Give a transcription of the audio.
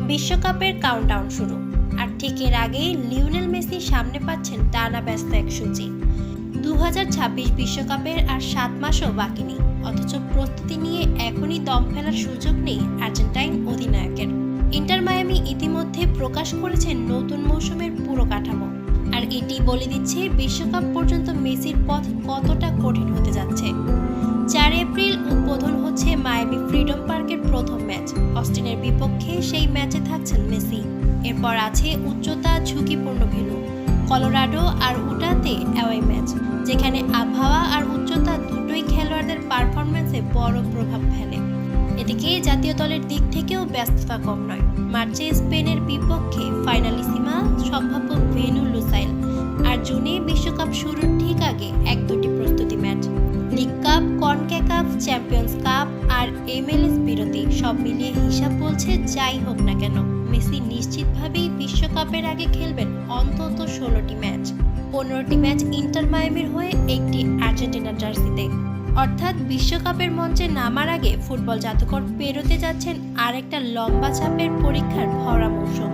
বিশ্বকাপের কাউন্টডাউন শুরু, আর ঠিক এর আগেই লিওনেল মেসি সামনে পাচ্ছেন টানা ব্যস্ত এক সূচি। 2026 বিশ্বকাপের আর 7 মাসও বাকি নেই, অথচ প্রস্তুতি নিয়ে এখনই দম ফেলার সুযোগ নেই আর্জেন্টাইন অধিনায়কের। ইন্টার মায়ামি ইতিমধ্যে প্রকাশ করেছেন নতুন মৌসুমের পুরো কাঠামো, আর এটি বলে দিচ্ছে বিশ্বকাপ পর্যন্ত মেসির পথ কতটা কঠিন হতে যাচ্ছে। 4 এপ্রিল উদ্বোধন হচ্ছে মায়ামি ফ্রিডম পার্কের প্রথম ম্যাচ। অস্টিনের বিপক্ষে সেই ম্যাচে থাকছেন মেসি। এরপর আছে উচ্চতা ঝুঁকিপূর্ণ ভেন্যু কলোরাডো আর উটাতে অ্যাওয়ে ম্যাচ, যেখানে আবহাওয়া আর উচ্চতা দুটোই খেলোয়াড়দের পারফরম্যান্সে বড় প্রভাব ফেলে। এদিকে জাতীয় দলের দিক থেকেও ব্যস্ততা কম নয়। মার্চে স্পেনের বিপক্ষে ফাইনালিসিমা, সম্ভাব্য ভেন্যু লুসাইল, আর জুনে বিশ্বকাপ শুরুর ঠিক আগে 1-2টি প্রস্তুতি match. League cup, CONCACAF, champions cup আর MLS বিরতি সব মিলিয়ে হিসাব বলছে যাই হোক না কেন মেসি নিশ্চিতভাবেই বিশ্বকাপের আগে খেলবেন অন্তত 16টি ম্যাচ। 15টি ম্যাচ ইন্টার মায়ামির হয়ে, একটি আর্জেন্টিনার জার্সিতে। অর্থাৎ বিশ্বকাপের মঞ্চে নামার আগে ফুটবল জাদুকর পেরোতে যাচ্ছেন আরেকটা লম্বা চাপের পরীক্ষার ভরা মৌসুম।